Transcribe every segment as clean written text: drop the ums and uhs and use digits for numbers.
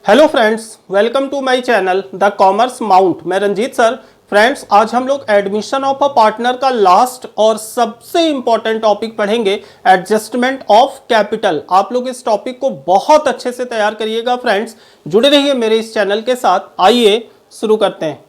Hello friends, welcome to my channel the commerce mount. मैं Ranjit sir. Friends, आज हम लोग एडमिशन ऑफ अ पार्टनर का लास्ट और सबसे इंपॉर्टेंट टॉपिक पढ़ेंगे, एडजस्टमेंट ऑफ कैपिटल। आप लोग इस टॉपिक को बहुत अच्छे से तैयार करिएगा। फ्रेंड्स, जुड़े रहिए मेरे इस चैनल के साथ। आइए शुरू करते हैं।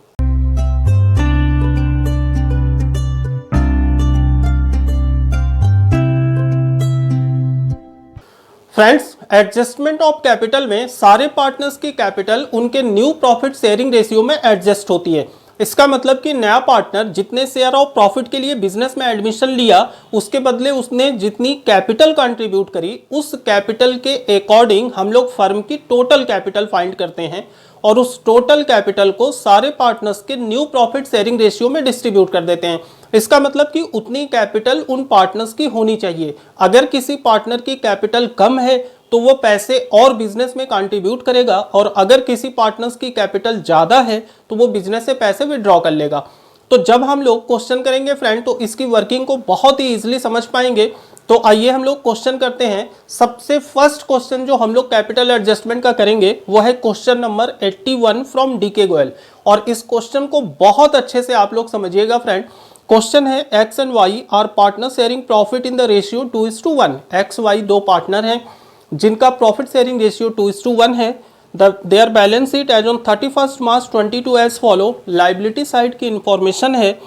फ्रेंड्स, एडजस्टमेंट ऑफ कैपिटल में सारे पार्टनर्स की कैपिटल उनके न्यू प्रॉफिट शेयरिंग रेशियो में एडजस्ट होती है। इसका मतलब कि नया पार्टनर जितने शेयर ऑफ प्रॉफिट के लिए बिजनेस में एडमिशन लिया, उसके बदले उसने जितनी कैपिटल कंट्रीब्यूट करी, उस कैपिटल के अकॉर्डिंग हम लोग फर्म की टोटल कैपिटल फाइंड करते हैं और उस टोटल कैपिटल को सारे पार्टनर्स के न्यू प्रॉफिट शेयरिंग रेशियो में डिस्ट्रीब्यूट कर देते हैं। इसका मतलब कि उतनी कैपिटल उन पार्टनर्स की होनी चाहिए। अगर किसी पार्टनर की कैपिटल कम है तो वो पैसे और बिजनेस में कंट्रीब्यूट करेगा, और अगर किसी पार्टनर्स की कैपिटल ज़्यादा है तो वो बिजनेस से पैसे विड्रॉ कर लेगा। तो जब हम लोग क्वेश्चन करेंगे फ्रेंड, तो इसकी वर्किंग को बहुत ही इजीली समझ पाएंगे। तो आइए हम लोग क्वेश्चन करते हैं। सबसे फर्स्ट क्वेश्चन जो हम लोग कैपिटल एडजस्टमेंट का करेंगे वो है question number 81 from DK Goyal. और इस क्वेश्चन को बहुत अच्छे से आप लोग समझिएगा फ्रेंड। क्वेश्चन है, X and Y are partner sharing profit in the ratio 2:1। X Y दो पार्टनर हैं जिनका प्रॉफिट शेयरिंग रेशियो 2:1 है। Their balance sheet as on 31 March 22 as follow. Liability side की इंफॉर्मेशन है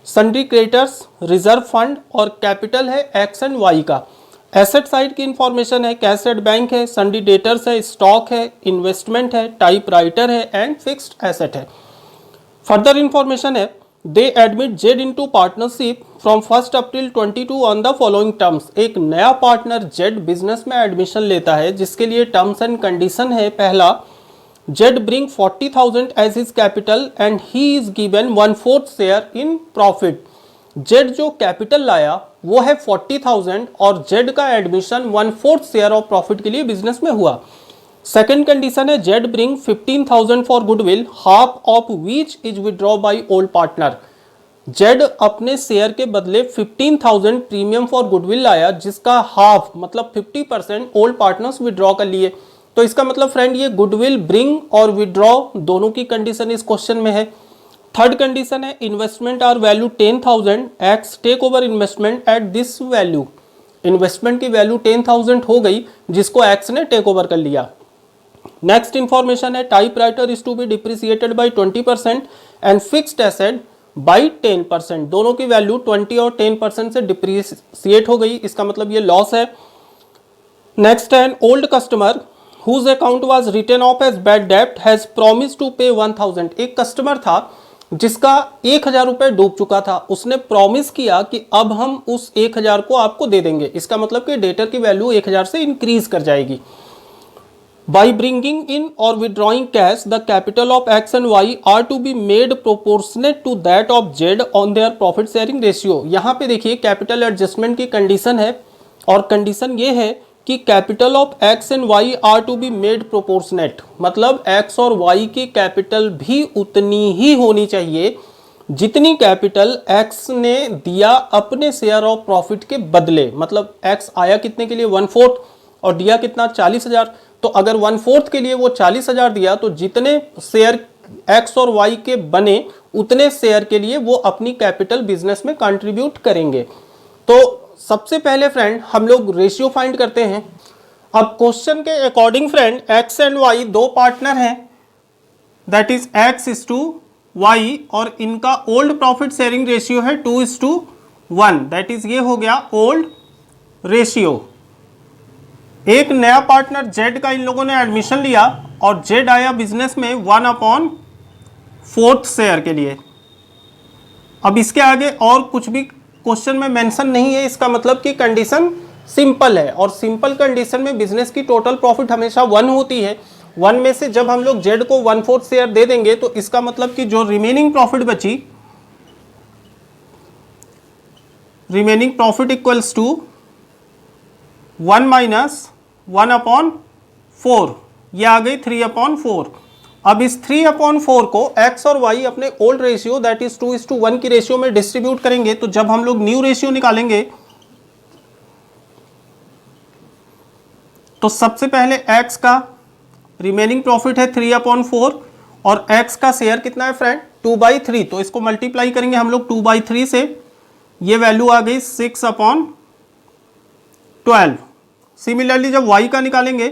सन्ड्री क्रेडिटर्स, रिजर्व फंड और capital है X and Y का। Asset side की इंफॉर्मेशन है कैश एट बैंक है, सन्ड्री डेटर्स है, स्टॉक है, इन्वेस्टमेंट है, टाइप राइटर है एंड फिक्स्ड एसेट है। फर्दर इंफॉर्मेशन है they admit Z into partnership from 1 April 22 on the following terms. एक नया पार्टनर जेड बिजनेस में एडमिशन लेता है जिसके लिए टर्म्स एंड कंडीशन है, पहला, Z bring 40,000 as his capital and he is given 1/4 share in profit. Z जो कैपिटल लाया वो है 40,000 और जेड का एडमिशन 1/4 शेयर ऑफ प्रॉफिट के लिए बिजनेस में हुआ। सेकेंड कंडीशन है Z bring 15,000 for goodwill, half of which is withdraw by old partner. Z अपने शेयर के बदले 15,000 प्रीमियम फॉर गुडविल लाया जिसका हाफ मतलब 50% ओल्ड पार्टनर्स विड्रॉ कर लिए। तो इसका मतलब फ्रेंड ये गुडविल ब्रिंग और विड्रॉ दोनों की कंडीशन इस क्वेश्चन में है। थर्ड कंडीशन है investment are value 10,000, X take over investment at this value. Investment की वैल्यू 10,000 हो गई जिसको एक्स ने टेक ओवर कर लिया। नेक्स्ट इंफॉर्मेशन है type writer is to be depreciated by 20% and fixed asset by 10%। दोनों की वैल्यू 20 और 10% से डिप्रिसिएट हो गई, इसका मतलब ये लॉस है। नेक्स्ट है old customer whose account was written off as bad debt has promised to pay 1,000। एक कस्टमर था जिसका 1,000 रुपये डूब चुका था, उसने प्रॉमिस किया कि अब हम उस 1,000 को आपको दे देंगे। इसका मतलब कि डेटर की वैल्यू 1,000 से इंक्रीज कर जाएगी। By bringing in or withdrawing cash, the capital of X and Y are to be made proportionate to that of Z on their profit sharing ratio। यहाँ पे देखिए कैपिटल एडजस्टमेंट की condition है और condition ये है कि capital of X and Y are to be made proportionate, मतलब एक्स और वाई की कैपिटल भी उतनी ही होनी चाहिए जितनी कैपिटल एक्स ने दिया अपने शेयर ऑफ प्रॉफिट के बदले। मतलब एक्स आया कितने के लिए 1/4 और दिया कितना 40,000। तो अगर 1/4 के लिए वो 40,000 दिया तो जितने शेयर एक्स और वाई के बने उतने शेयर के लिए वो अपनी कैपिटल बिजनेस में कंट्रीब्यूट करेंगे। तो सबसे पहले फ्रेंड हम लोग रेशियो फाइंड करते हैं। अब क्वेश्चन के according friend X and Y दो पार्टनर हैं, that is X is to Y, और इनका ओल्ड प्रॉफिट शेयरिंग रेशियो है 2:1, दैट इज ये हो गया ओल्ड रेशियो। एक नया पार्टनर जेड का इन लोगों ने एडमिशन लिया और जेड आया बिजनेस में 1/4 शेयर के लिए। अब इसके आगे और कुछ भी क्वेश्चन में मेंशन नहीं है, इसका मतलब कि कंडीशन सिंपल है और सिंपल कंडीशन में बिजनेस की टोटल प्रॉफिट हमेशा 1 होती है। 1 में से जब हम लोग जेड को 1/4 शेयर दे देंगे तो इसका मतलब कि जो रिमेनिंग प्रॉफिट बची, remaining profit equals to 1 minus 1/4, ये आ गई 3/4। अब इस 3/4 को x और y अपने ओल्ड रेशियो दैट इज 2:1 की रेशियो में डिस्ट्रीब्यूट करेंगे। तो जब हम लोग न्यू रेशियो निकालेंगे तो सबसे पहले x का रिमेनिंग प्रॉफिट है 3/4 और x का शेयर कितना है फ्रेंड 2/3, तो इसको मल्टीप्लाई करेंगे हम लोग 2/3 से, ये वैल्यू आ गई 6/12। सिमिलरली जब y का निकालेंगे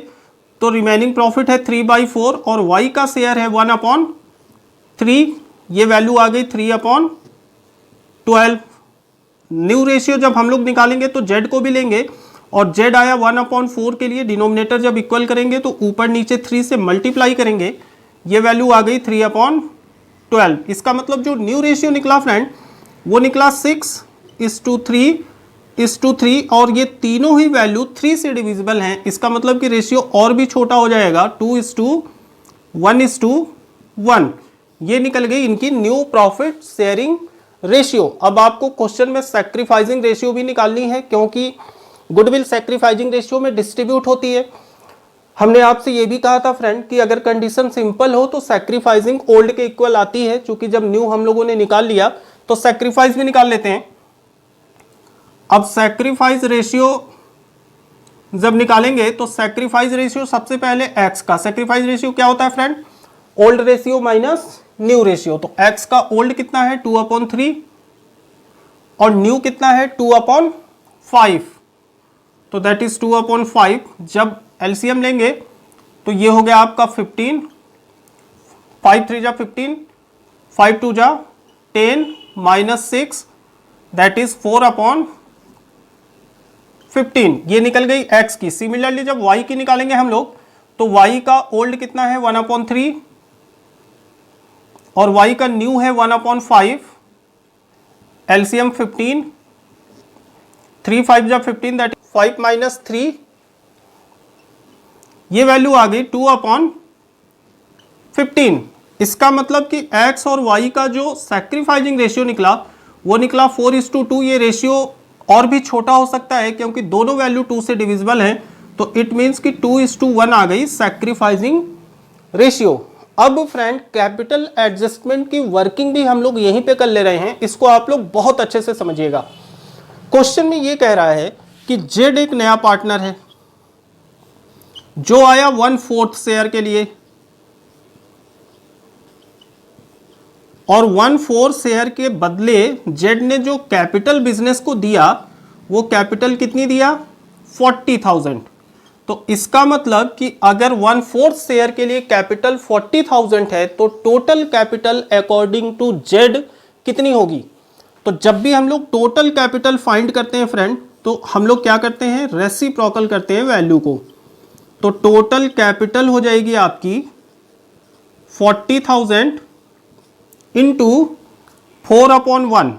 तो रिमेनिंग प्रॉफिट है 3/4 और y का शेयर है 1/3, ये वैल्यू आ गई 3/12। न्यू रेशियो जब हम लोग निकालेंगे तो z को भी लेंगे और z आया 1/4 के लिए, डिनोमिनेटर जब इक्वल करेंगे तो ऊपर नीचे 3 से मल्टीप्लाई करेंगे, ये वैल्यू आ गई 3/12। इसका मतलब जो न्यू रेशियो निकला फ्रेंड वो निकला 6:3 और ये तीनों ही वैल्यू 3 से डिविजिबल हैं। इसका मतलब कि रेशियो और भी छोटा हो जाएगा, 2:1:1। ये निकल गई इनकी न्यू प्रॉफिट शेयरिंग रेशियो। अब आपको क्वेश्चन में सैक्रिफाइसिंग रेशियो भी निकालनी है, क्योंकि गुडविल सैक्रिफाइसिंग रेशियो में डिस्ट्रीब्यूट होती है। हमने आपसे ये भी कहा था फ्रेंड कि अगर कंडीशन सिंपल हो तो सैक्रिफाइसिंग ओल्ड के इक्वल आती है, क्योंकि जब न्यू हम लोगों ने निकाल लिया तो सैक्रिफाइस भी निकाल लेते हैं। अब सैक्रिफाइस रेशियो जब निकालेंगे तो सैक्रिफाइस रेशियो सबसे पहले x का, सैक्रिफाइस रेशियो क्या होता है friend, old ratio minus new ratio. तो x का ओल्ड कितना है 2/3 और न्यू कितना है 2/5, तो दैट इज 2/5। जब एलसीएम लेंगे तो ये हो गया आपका 15, 5 3 जा 15, 5 2 जा 10 माइनस 6 दैट इज 4/15, ये निकल गई x की। सिमिलरली जब y की निकालेंगे हम लोग तो y का ओल्ड कितना है 1/3 और y का न्यू है 1/5, एलसीएम 15, 3 5 जा 15 दैट 5 माइनस 3, ये वैल्यू आ गई 2/15। इसका मतलब कि x और y का जो सैक्रिफाइसिंग रेशियो निकला वो निकला 4:2। ये रेशियो और भी छोटा हो सकता है क्योंकि दोनों वैल्यू 2 से डिविजिबल है, तो इट मीन्स कि 2:1 आ गई सैक्रिफाइसिंग रेशियो। अब फ्रेंड कैपिटल एडजस्टमेंट की वर्किंग भी हम लोग यहीं पे कर ले रहे हैं, इसको आप लोग बहुत अच्छे से समझिएगा। क्वेश्चन में ये कह रहा है कि जेड एक नया पार्टनर है जो आया 1/4 शेयर के लिए और 1/4 शेयर के बदले जेड ने जो कैपिटल बिजनेस को दिया वो कैपिटल कितनी दिया 40,000। तो इसका मतलब कि अगर 1/4 शेयर के लिए कैपिटल 40,000 है तो total capital according to Z कितनी होगी। तो जब भी हम लोग टोटल कैपिटल फाइंड करते हैं फ्रेंड तो हम लोग क्या करते हैं, रेसिप्रोकल करते हैं वैल्यू को। तो टोटल कैपिटल हो जाएगी आपकी 40,000 इंटू 4/1,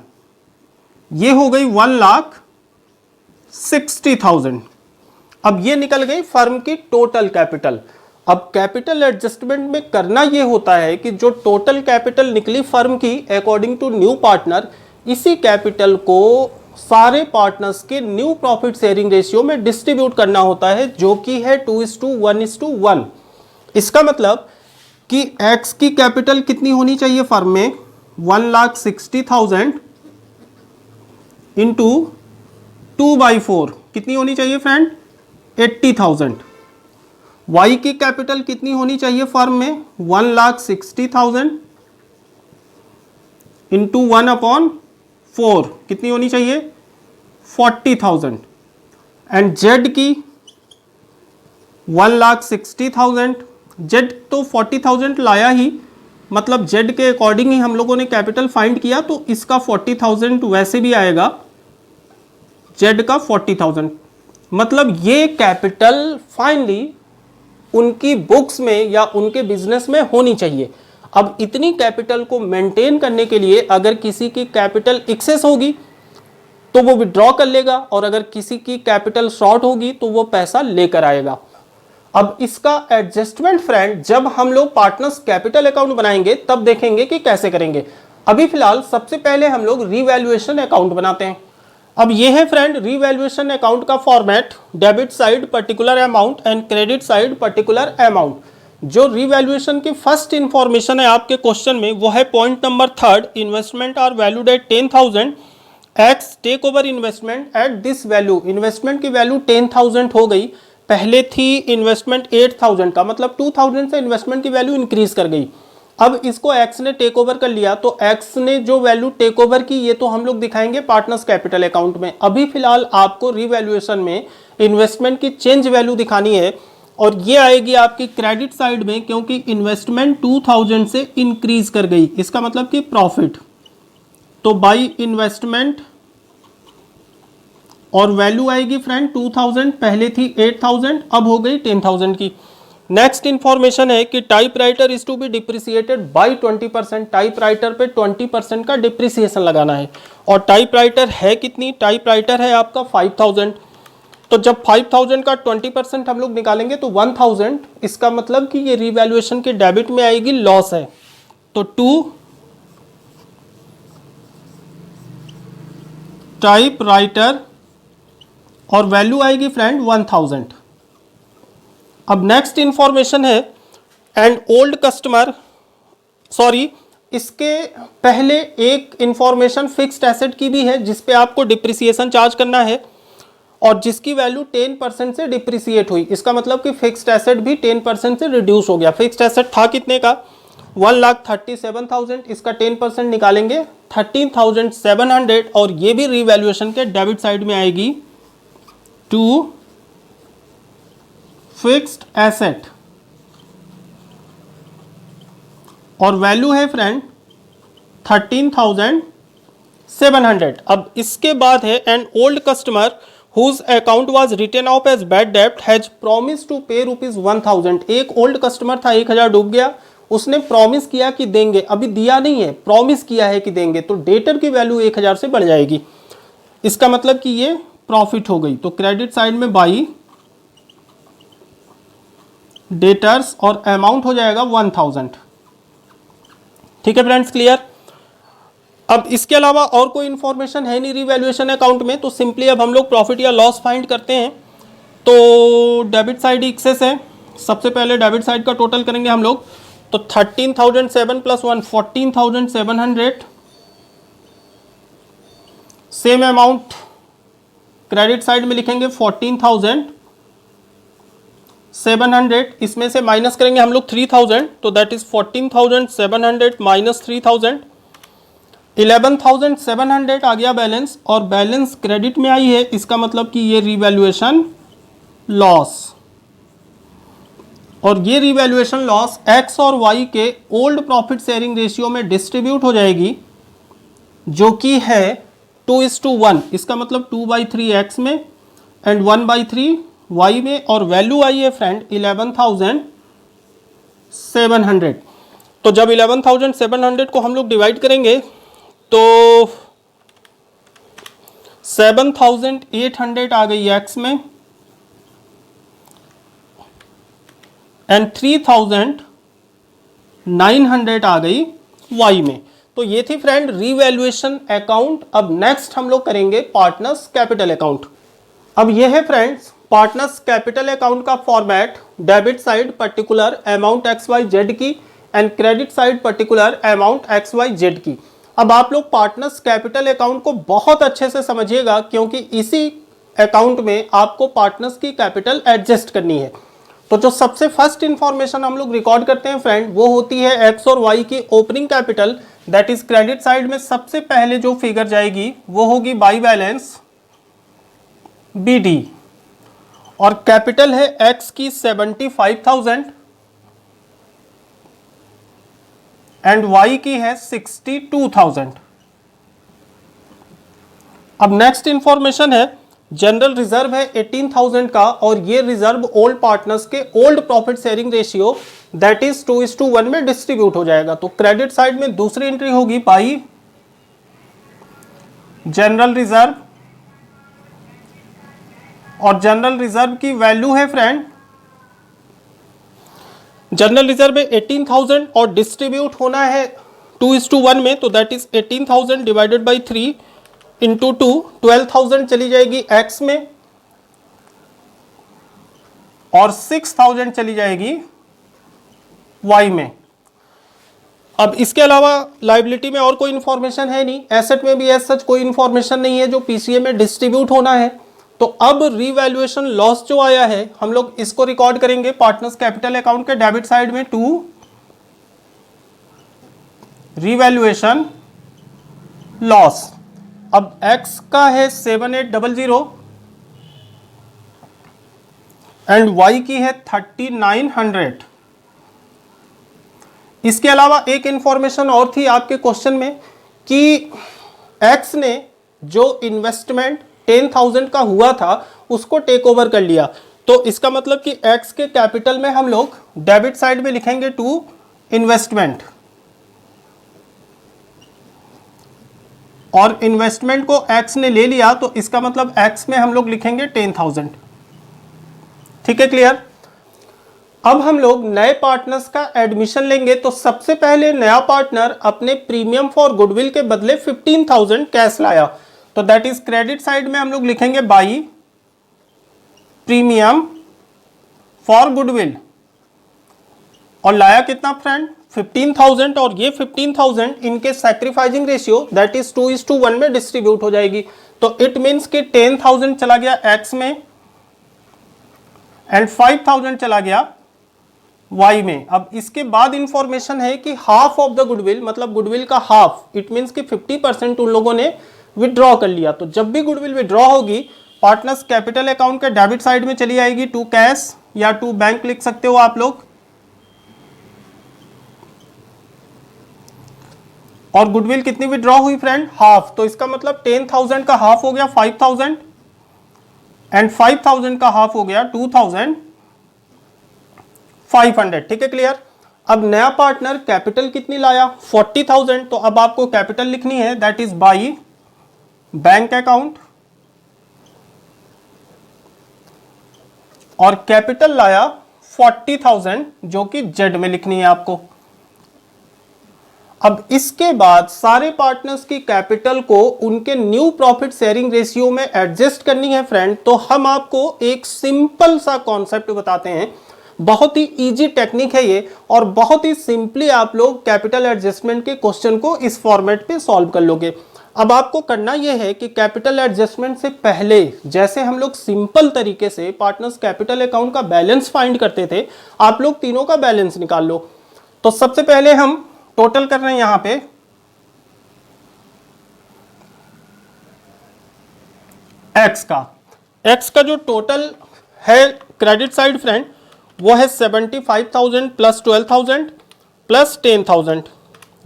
ये हो गई 1,60,000। अब ये निकल गई फर्म की टोटल कैपिटल। अब कैपिटल एडजस्टमेंट में करना ये होता है कि जो टोटल कैपिटल निकली फर्म की अकॉर्डिंग टू न्यू पार्टनर, इसी कैपिटल को सारे पार्टनर्स के न्यू प्रॉफिट शेयरिंग रेशियो में डिस्ट्रीब्यूट करना होता है, जो कि है 2:1:1। इसका मतलब कि x की कैपिटल कितनी होनी चाहिए फर्म में 1,60,000 इंटू 2/4 कितनी होनी चाहिए फ्रेंड 80,000। y की कैपिटल कितनी होनी चाहिए फर्म में 1,60,000 इंटू 1/4 कितनी होनी चाहिए 40,000। एंड z की 1,60,000, z तो 40,000 लाया ही, मतलब z के अकॉर्डिंग ही हम लोगों ने कैपिटल फाइंड किया, तो इसका 40,000 वैसे भी आएगा, z का 40,000। मतलब ये कैपिटल फाइनली उनकी बुक्स में या उनके बिजनेस में होनी चाहिए। अब इतनी कैपिटल को मेंटेन करने के लिए अगर किसी की कैपिटल एक्सेस होगी तो वो विड्रॉ कर लेगा, और अगर किसी की कैपिटल शॉर्ट होगी तो वो पैसा लेकर आएगा। अब इसका एडजस्टमेंट फ्रेंड जब हम लोग पार्टनर्स कैपिटल अकाउंट बनाएंगे तब देखेंगे कि कैसे करेंगे। अभी फिलहाल सबसे पहले हम लोग रीवैल्यूएशन अकाउंट बनाते हैं। अब ये है फ्रेंड रीवैल्यूएशन अकाउंट का format, debit side particular amount and credit side particular amount. जो रीवैल्यूएशन की फर्स्ट इंफॉर्मेशन है आपके क्वेश्चन में वो है point number 3, investment are valued at 10,000, X take over investment at this value. Investment की value 10,000 हो गई, पहले थी इन्वेस्टमेंट 8000 का, मतलब 2000 से इन्वेस्टमेंट की वैल्यू इंक्रीज कर गई। अब इसको एक्स ने टेक ओवर कर लिया, तो एक्स ने जो वैल्यू टेक ओवर की ये तो हम लोग दिखाएंगे पार्टनर्स कैपिटल अकाउंट में। अभी फिलहाल आपको रिवैल्यूएशन में इन्वेस्टमेंट की चेंज वैल्यू दिखानी है, और ये आएगी आपकी क्रेडिट साइड में, क्योंकि इन्वेस्टमेंट 2000 से इंक्रीज कर गई, इसका मतलब कि प्रॉफिट। तो बाई इन्वेस्टमेंट, और वैल्यू आएगी फ्रेंड 2000, पहले थी 8000, अब हो गई 10000 की। नेक्स्ट इंफॉर्मेशन है कि typewriter is to be depreciated by 20%। Typewriter पे 20% का डिप्रिसिएशन लगाना है, और टाइपराइटर है कितनी, टाइपराइटर है आपका 5000। तो जब 5000 का 20% हम लोग निकालेंगे तो 1000, इसका मतलब कि ये रिवैल्यूएशन के डेबिट में आएगी, लॉस है। तो 2 टाइपराइटर, और वैल्यू आएगी फ्रेंड 1000। अब नेक्स्ट इंफॉर्मेशन है एंड ओल्ड कस्टमर, सॉरी इसके पहले एक इंफॉर्मेशन फिक्स्ड एसेट की भी है जिस पे आपको डिप्रिसिएशन चार्ज करना है, और जिसकी वैल्यू 10% से डिप्रिसिएट हुई। इसका मतलब कि फिक्स्ड एसेट भी 10% से रिड्यूस हो गया। फिक्स्ड एसेट था कितने का, 1,37,000, इसका 10% निकालेंगे 13,700, और ये भी रिवैल्यूएशन के डेबिट साइड में आएगी टू फिक्स्ड एसेट, और वैल्यू है फ्रेंड 13,700। अब इसके बाद है an old customer whose account was written off as bad डेब्ट हैज प्रॉमिस टू पे ₹1000। एक ओल्ड कस्टमर था, 1000 डूब गया, उसने प्रॉमिस किया कि देंगे, अभी दिया नहीं है, प्रॉमिस किया है कि देंगे, तो डेटर की वैल्यू 1000 से बढ़ जाएगी। इसका मतलब कि ये प्रॉफिट हो गई। तो क्रेडिट साइड में बाई डेटर्स, और अमाउंट हो जाएगा 1000। ठीक है फ्रेंड्स, क्लियर। अब इसके अलावा और कोई इंफॉर्मेशन है नहीं रिवैल्यूएशन अकाउंट में, तो सिंपली अब हम लोग प्रॉफिट या लॉस फाइंड करते हैं। तो डेबिट साइड एक्सेस है, सबसे पहले डेबिट साइड का टोटल करेंगे हम लोग, तो 13,007 + 1 14,700। सेम अमाउंट क्रेडिट साइड में लिखेंगे 14,700, इसमें से माइनस करेंगे हम लोग 3000, तो दैट इज 14,700 माइनस 3000, 11,700 आ गया बैलेंस, और बैलेंस क्रेडिट में आई है, इसका मतलब कि ये रिवैल्यूएशन लॉस, और ये रिवैल्यूएशन लॉस एक्स और वाई के ओल्ड प्रॉफिट शेयरिंग रेशियो में डिस्ट्रीब्यूट हो जाएगी, जो कि है 2:1। इसका मतलब 2/3 एक्स में एंड 1/3 वाई में, और वैल्यू आई है फ्रेंड 11,700। तो जब 11,700 को हम लोग डिवाइड करेंगे तो 7,800 आ गई एक्स में एंड 3,900 आ गई वाई में। तो ये थी फ्रेंड रिवैल्यूएशन अकाउंट। अब नेक्स्ट हम लोग करेंगे पार्टनर्स कैपिटल अकाउंट। अब ये है फ्रेंड्स पार्टनर्स कैपिटल अकाउंट का format, debit side particular amount XYZ की and credit side particular amount XYZ की। अब आप लोग पार्टनर्स कैपिटल अकाउंट को बहुत अच्छे से समझिएगा, क्योंकि इसी अकाउंट में आपको पार्टनर्स की कैपिटल एडजस्ट करनी है। तो जो सबसे फर्स्ट इंफॉर्मेशन हम लोग रिकॉर्ड करते हैं फ्रेंड, वो होती है एक्स और वाई की opening capital, that is credit side में सबसे पहले जो फिगर जाएगी वो होगी बाई बैलेंस BD, और कैपिटल है एक्स की 75,000 एंड वाई की है 62,000। अब नेक्स्ट इंफॉर्मेशन है जनरल रिजर्व है 18,000 का, और ये रिजर्व ओल्ड पार्टनर्स के old profit sharing ratio that is 2:1 में डिस्ट्रीब्यूट हो जाएगा। तो क्रेडिट साइड में दूसरी एंट्री होगी बाई जनरल रिजर्व, और जनरल रिजर्व की वैल्यू है फ्रेंड, जनरल रिजर्व में 18,000 और डिस्ट्रीब्यूट होना है 2:1 में, तो that is 18,000 divided by 3 into 2, 12,000 चली जाएगी एक्स में और 6,000 चली जाएगी वाई में। अब इसके अलावा लाइबिलिटी में और कोई इंफॉर्मेशन है नहीं, एसेट में भी एज सच कोई इंफॉर्मेशन नहीं है जो पीसीए में डिस्ट्रीब्यूट होना है। तो अब रीवैल्यूएशन लॉस जो आया है हम लोग इसको रिकॉर्ड करेंगे पार्टनर्स कैपिटल अकाउंट के डेबिट साइड में टू रीवैल्यूएशन लॉस। अब x का है 7800 एंड y की है 3900। इसके अलावा एक इंफॉर्मेशन और थी आपके क्वेश्चन में कि x ने जो इन्वेस्टमेंट 10,000 का हुआ था उसको टेक ओवर कर लिया। तो इसका मतलब कि x के कैपिटल में हम लोग डेबिट साइड में लिखेंगे टू इन्वेस्टमेंट, और इन्वेस्टमेंट को x ने ले लिया तो इसका मतलब x में हम लोग लिखेंगे 10,000। ठीक है, क्लियर। अब हम लोग नए पार्टनर्स का एडमिशन लेंगे। तो सबसे पहले नया पार्टनर अपने प्रीमियम फॉर गुडविल के बदले 15,000 कैश लाया, तो दैट इज क्रेडिट साइड में हम लोग लिखेंगे बाई प्रीमियम फॉर गुडविल। और लाया कितना फ्रेंड, 15,000, और ये 15,000 इनके सैक्रिफाइसिंग रेशियो दैट इज 2:1 में डिस्ट्रीब्यूट हो जाएगी। तो इट मींस कि 10,000 चला गया x में एंड 5,000 चला गया y में। अब इसके बाद इंफॉर्मेशन है कि हाफ ऑफ द गुडविल, मतलब गुडविल का हाफ, इट मींस कि 50% उन लोगों ने विड्रॉ कर लिया। तो जब भी गुडविल विड्रॉ होगी पार्टनर्स कैपिटल अकाउंट के डेबिट साइड में चली आएगी टू कैश या टू बैंक लिख सकते हो आप लोग। और गुडविल कितनी विड्रॉ हुई फ्रेंड, हाफ। तो इसका मतलब 10,000 का हाफ हो गया 5,000 एंड 5,000 का हाफ हो गया 2,500। ठीक है, क्लियर। अब नया पार्टनर कैपिटल कितनी लाया, 40,000। तो अब आपको कैपिटल लिखनी है that is by bank account, और कैपिटल लाया 40,000 जो कि जेड में लिखनी है आपको। अब इसके बाद सारे पार्टनर्स की कैपिटल को उनके न्यू प्रॉफिट शेयरिंग रेशियो में एडजस्ट करनी है फ्रेंड। तो हम आपको एक सिंपल सा कॉन्सेप्ट बताते हैं, बहुत ही इजी टेक्निक है ये, और बहुत ही सिंपली आप लोग कैपिटल एडजस्टमेंट के क्वेश्चन को इस फॉर्मेट पे सॉल्व कर लोगे। अब आपको करना यह है कि कैपिटल एडजस्टमेंट से पहले जैसे हम लोग सिंपल तरीके से पार्टनर्स कैपिटल अकाउंट का बैलेंस फाइंड करते थे, आप लोग तीनों का बैलेंस निकाल लो। तो सबसे पहले हम टोटल कर रहे हैं यहां पे x का जो टोटल है क्रेडिट साइड फ्रेंड वो है 75,000 प्लस 12,000 प्लस 10,000,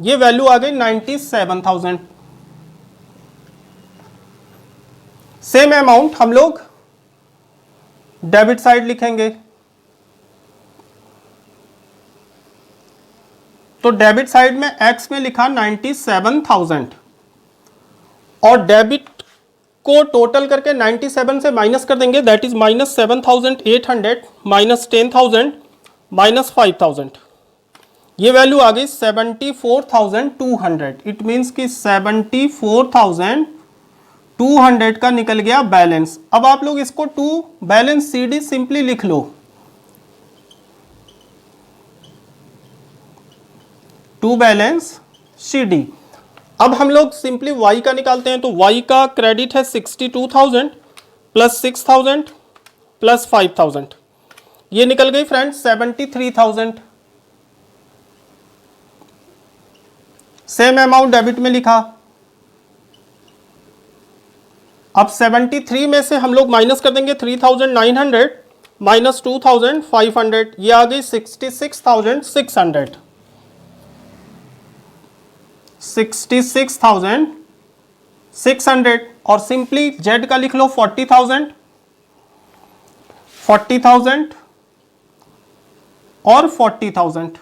ये वैल्यू आ गई 97,000। सेम अमाउंट हम लोग डेबिट साइड लिखेंगे। तो डेबिट साइड में x में लिखा 97,000, और डेबिट को टोटल करके 97 से माइनस कर देंगे दैट इज -7,800 माइनस 10,000 माइनस 5,000, ये वैल्यू आ गई 74,200। इट मींस कि 74,200 का निकल गया बैलेंस। अब आप लोग इसको टू बैलेंस CD सिंपली लिख लो, टू बैलेंस CD। अब हम लोग सिंपली y का निकालते हैं। तो y का क्रेडिट है 62,000 प्लस 6,000 प्लस 5,000, ये निकल गई फ्रेंड 73,000। सेम अमाउंट डेबिट में लिखा। अब 73 में से हम लोग माइनस कर देंगे 3,900 माइनस 2,500, ये आ गई 66,600। 66,600 और सिंपली जेड का लिख लो 40,000 और 40,000।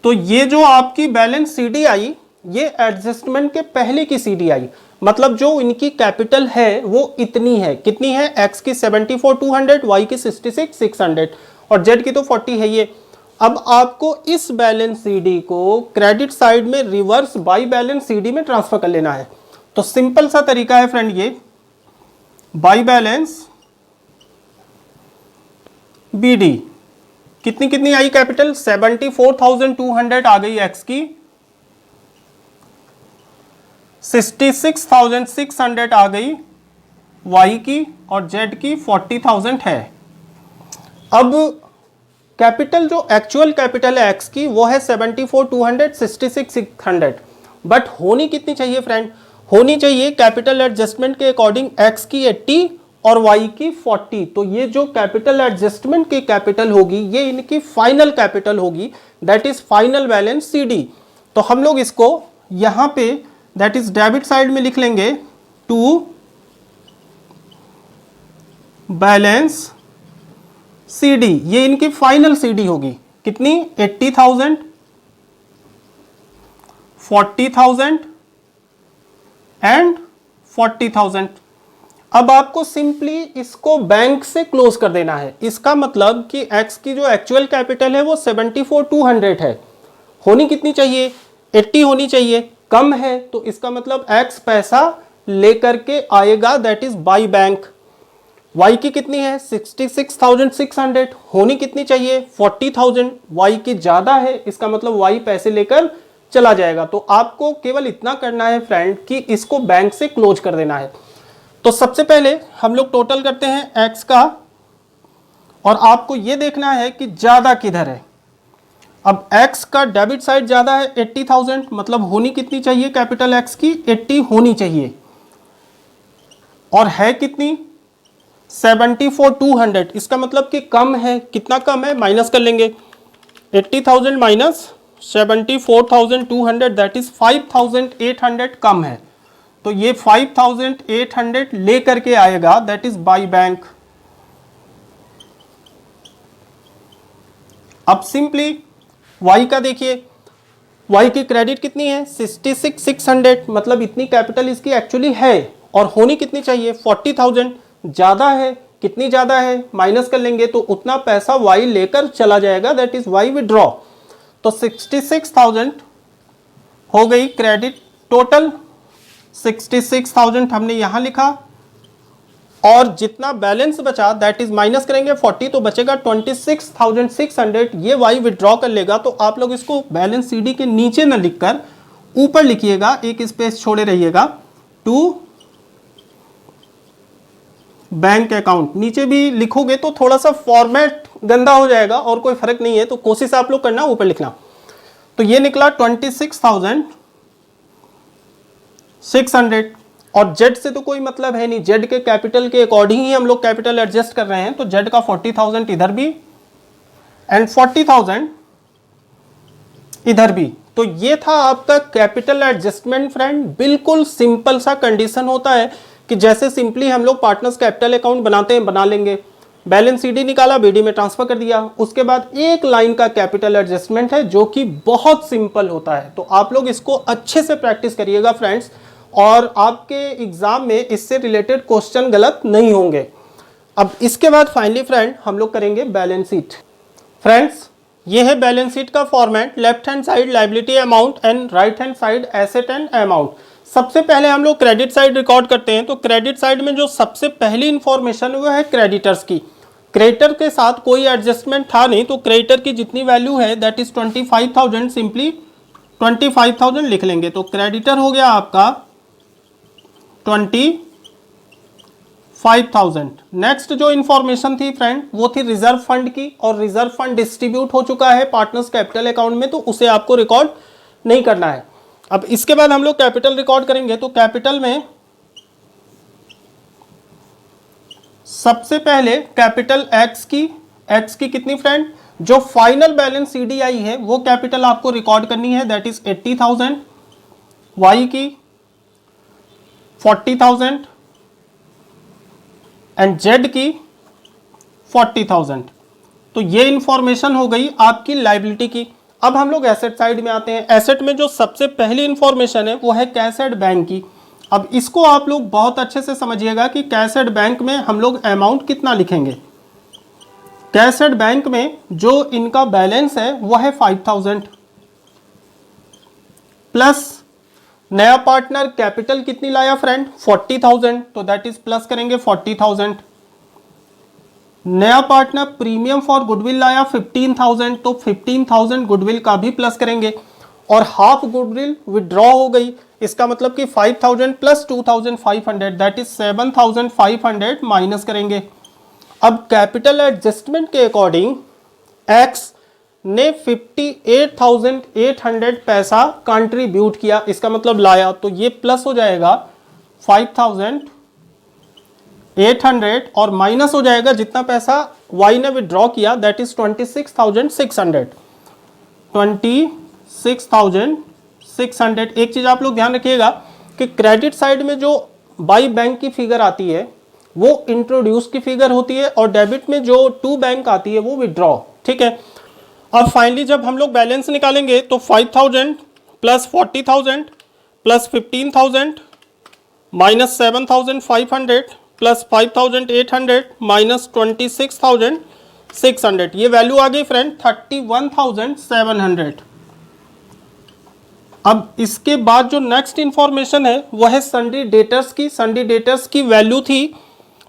तो ये जो आपकी बैलेंस CD आई ये एडजस्टमेंट के पहले की CD आई, मतलब जो इनकी कैपिटल है वो इतनी है, कितनी है, x की 74,200, y की 66,600 और z की तो 40 है ये। अब आपको इस बैलेंस CD को क्रेडिट साइड में रिवर्स बाई बैलेंस CD में ट्रांसफर कर लेना है। तो सिंपल सा तरीका है फ्रेंड, ये बाई बैलेंस BD कितनी कितनी आई कैपिटल, 74,200 आ गई x की, 66,600 आ गई वाई की और जेड की 40,000 है। अब कैपिटल जो एक्चुअल कैपिटल है एक्स की वो है 74,200 66,600, बट होनी कितनी चाहिए फ्रेंड? होनी चाहिए कैपिटल एडजस्टमेंट के अकॉर्डिंग एक्स की 80 और वाई की 40। तो ये जो कैपिटल एडजस्टमेंट की कैपिटल होगी ये इनकी फाइनल कैपिटल होगी, that is final balance CD। तो हम लोग इसको यहां पे दैट इज डेबिट साइड में लिख लेंगे टू बैलेंस CD। ये इनकी फाइनल CD होगी कितनी? 80,000, 40,000 एंड 40,000। अब आपको सिंपली इसको बैंक से क्लोज कर देना है। इसका मतलब कि एक्स की जो एक्चुअल कैपिटल है वो 74,200 है। होनी कितनी चाहिए? 80 होनी चाहिए। कम है तो इसका मतलब एक्स पैसा लेकर के आएगा, that is by bank. Y की कितनी है? 66,600। होनी कितनी चाहिए? 40,000। वाई की ज्यादा है, इसका मतलब वाई पैसे लेकर चला जाएगा। तो आपको केवल इतना करना है फ्रेंड कि इसको बैंक से क्लोज कर देना है। तो सबसे पहले हम लोग टोटल करते हैं एक्स का, और आपको यह देखना है कि ज्यादा किधर है। अब एक्स का डेबिट साइड ज्यादा है 80,000, मतलब होनी कितनी चाहिए कैपिटल एक्स की? 80 होनी चाहिए। और है कितनी? 74,200। इसका मतलब कि कम है। कितना कम है? माइनस कर लेंगे 80,000 माइनस 74,200, दैट इज 5,800 कम है। तो ये 5,800 लेकर के आएगा, दैट इज बाय बैंक। अब सिंपली वाई का देखिए, वाई की क्रेडिट कितनी है? 66,600, मतलब इतनी कैपिटल इसकी एक्चुअली है। और होनी कितनी चाहिए? 40,000। ज्यादा है। कितनी ज्यादा है? माइनस कर लेंगे तो उतना पैसा वाई लेकर चला जाएगा, दैट इज वाई विड्रॉ। तो 66,000 हो गई क्रेडिट टोटल। 66,000 हमने यहां लिखा, और जितना बैलेंस बचा दैट इज माइनस करेंगे 40 तो बचेगा 26,600। ये वाई विड्रॉ कर लेगा। तो आप लोग इसको बैलेंस CD के नीचे न लिखकर ऊपर लिखिएगा, एक स्पेस छोड़े रहिएगा, टू बैंक अकाउंट। नीचे भी लिखोगे तो थोड़ा सा फॉर्मेट गंदा हो जाएगा, और कोई फर्क नहीं है, तो कोशिश आप लोग करना ऊपर लिखना। तो ये निकला 26,600। और जेड से तो कोई मतलब है नहीं, जेड के कैपिटल के अकॉर्डिंग ही हम लोग कैपिटल एडजस्ट कर रहे हैं। तो जेड का 40,000 इधर भी एंड 40,000 इधर भी। तो ये था आपका कैपिटल एडजस्टमेंट फ्रेंड। बिल्कुल सिंपल सा कंडीशन होता है कि जैसे सिंपली हम लोग पार्टनर्स कैपिटल अकाउंट बनाते हैं, बना लेंगे। बैलेंस CD निकाला, BD में ट्रांसफर कर दिया, उसके बाद एक लाइन का कैपिटल एडजस्टमेंट है जो कि बहुत सिंपल होता है। तो आप लोग इसको अच्छे से प्रैक्टिस करिएगा फ्रेंड्स, और आपके एग्जाम में इससे रिलेटेड क्वेश्चन गलत नहीं होंगे। अब इसके बाद फाइनली फ्रेंड हम लोग करेंगे बैलेंस शीट। फ्रेंड्स ये है बैलेंस शीट का format. Left hand side liability amount and right hand side asset and amount. सबसे पहले हम लोग क्रेडिट साइड रिकॉर्ड करते हैं। तो क्रेडिट साइड में जो सबसे पहली इंफॉर्मेशन वो है क्रेडिटर्स की। क्रेडिटर के साथ कोई एडजस्टमेंट था नहीं, तो क्रेडिटर की जितनी वैल्यू है दैट इज 25,000, सिंपली 25,000 लिख लेंगे। तो क्रेडिटर हो गया आपका 25,000। नेक्स्ट जो इंफॉर्मेशन थी फ्रेंड वो थी रिजर्व फंड की, और रिजर्व फंड डिस्ट्रीब्यूट हो चुका है पार्टनर्स कैपिटल अकाउंट में, तो उसे आपको रिकॉर्ड नहीं करना है। अब इसके बाद हम लोग कैपिटल रिकॉर्ड करेंगे। तो कैपिटल में सबसे पहले कैपिटल एक्स की कितनी फ्रेंड? जो फाइनल बैलेंस CD आई है वो कैपिटल आपको रिकॉर्ड करनी है, दैट इज 80,000। वाई की 40,000 एंड जेड की 40,000। तो ये इंफॉर्मेशन हो गई आपकी लायबिलिटी की। अब हम लोग एसेट साइड में आते हैं। एसेट में जो सबसे पहली इंफॉर्मेशन है वो है कैश एट बैंक की। अब इसको आप लोग बहुत अच्छे से समझिएगा कि कैश एट बैंक में हम लोग अमाउंट कितना लिखेंगे। कैश एट बैंक में जो इनका बैलेंस है वो है 5,000 प्लस नया पार्टनर कैपिटल कितनी लाया फ्रेंड? 40,000, तो दैट इज प्लस करेंगे 40,000। नया पार्टनर प्रीमियम फॉर गुडविल लाया 15,000, तो 15,000 गुडविल का भी प्लस करेंगे। और हाफ गुडविल विड्रॉ हो गई, इसका मतलब कि 5000 प्लस 2500 दैट इज 7500 माइनस करेंगे। अब कैपिटल एडजस्टमेंट के अकॉर्डिंग एक्स ने 58,800 पैसा कंट्रीब्यूट किया, इसका मतलब लाया, तो ये प्लस हो जाएगा 5,800 और माइनस हो जाएगा जितना पैसा वाई ने विड्रॉ किया दैट इज 26,600। 26,600। एक चीज आप लोग ध्यान रखिएगा कि क्रेडिट साइड में जो बाई बैंक की फिगर आती है वो इंट्रोड्यूस की फिगर होती है और डेबिट में जो टू बैंक आती है वो विड्रॉ। ठीक है, अब फाइनली जब हम लोग बैलेंस निकालेंगे तो 5,000 plus 40,000 plus 15,000 minus 7,500 plus 5,800 minus 26,600, ये वैल्यू आ गई फ्रेंड 31,700। अब इसके बाद जो नेक्स्ट इंफॉर्मेशन है वह है सन्डी डेटर्स की। सन्डी डेटर्स की वैल्यू थी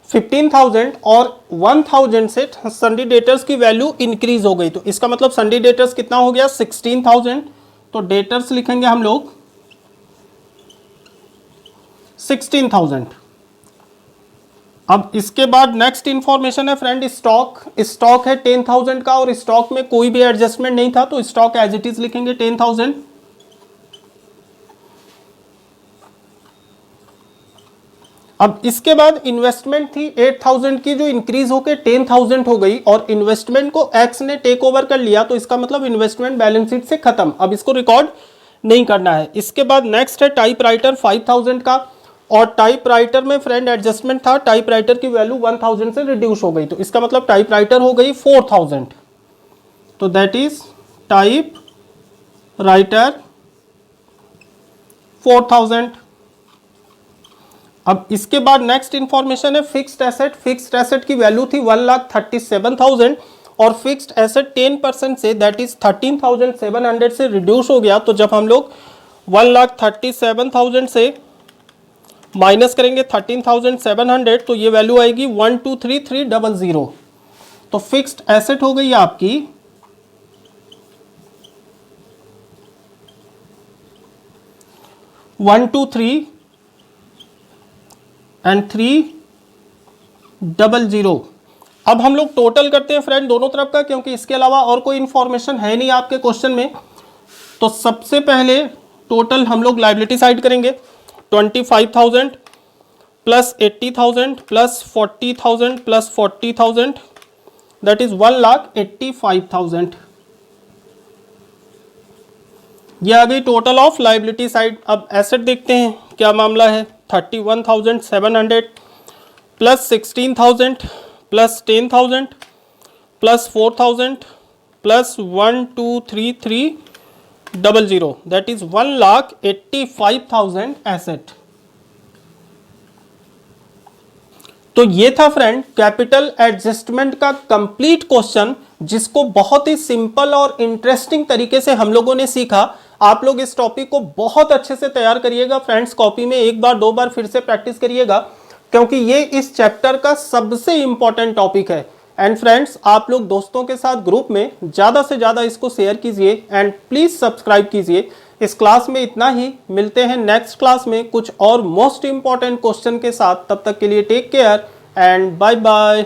15,000 और 1,000 से सन्डी डेटर्स की वैल्यू इंक्रीज हो गई, तो इसका मतलब सन्डी डेटर्स कितना हो गया 16,000। तो डेटर्स लिखेंगे हम लोग 16,000। अब इसके बाद नेक्स्ट इंफॉर्मेशन है फ्रेंड स्टॉक। स्टॉक है 10,000 का और स्टॉक में कोई भी एडजस्टमेंट नहीं था तो स्टॉक एज इट इज लिखेंगे 10,000। अब इसके बाद इन्वेस्टमेंट थी 8,000 की जो इंक्रीज होकर 10,000 हो गई और इन्वेस्टमेंट को एक्स ने टेक ओवर कर लिया, तो इसका मतलब इन्वेस्टमेंट बैलेंस शीट से खत्म, अब इसको रिकॉर्ड नहीं करना है। इसके बाद नेक्स्ट है टाइपराइटर 5,000 का और टाइपराइटर में फ्रेंड एडजस्टमेंट था, टाइपराइटर की वैल्यू 1,000 से रिड्यूस हो गई, तो इसका मतलब टाइपराइटर हो गई 4,000, तो दैट इज टाइप राइटर 4,000। अब इसके बाद नेक्स्ट इंफॉर्मेशन है फिक्स्ड एसेट। फिक्स्ड एसेट की वैल्यू थी 1,37,000 और fixed asset 10% say that is 13,700 से रिड्यूस हो गया, तो जब हम लोग 1,37,000 से माइनस करेंगे 13,700 तो ये वैल्यू आएगी 1,23,300। तो फिक्स्ड एसेट हो गई आपकी 1,23,300। अब हम लोग टोटल करते हैं फ्रेंड दोनों तरफ का, क्योंकि इसके अलावा और कोई इंफॉर्मेशन है नहीं आपके क्वेश्चन में। तो सबसे पहले टोटल हम लोग लायबिलिटी साइड करेंगे 25,000 plus 80,000 plus 40,000 plus 40,000 that is 1,85,000। ये आ गई टोटल ऑफ लायबिलिटी साइड। अब एसेट देखते हैं क्या मामला है। 31,700 plus 16,000 plus 10,000 plus 4,000 plus 1,23,300 that is 1,85,000 asset. तो ये था फ्रेंड कैपिटल एडजस्टमेंट का कंप्लीट क्वेश्चन, जिसको बहुत ही सिंपल और इंटरेस्टिंग तरीके से हम लोगों ने सीखा। आप लोग इस टॉपिक को बहुत अच्छे से तैयार करिएगा फ्रेंड्स, कॉपी में एक बार दो बार फिर से प्रैक्टिस करिएगा, क्योंकि ये इस चैप्टर का सबसे इंपॉर्टेंट टॉपिक है। एंड फ्रेंड्स आप लोग दोस्तों के साथ ग्रुप में ज़्यादा से ज़्यादा इसको शेयर कीजिए एंड प्लीज़ सब्सक्राइब कीजिए। इस क्लास में इतना ही, मिलते हैं नेक्स्ट क्लास में कुछ और मोस्ट इंपॉर्टेंट क्वेश्चन के साथ। तब तक के लिए take care and bye bye.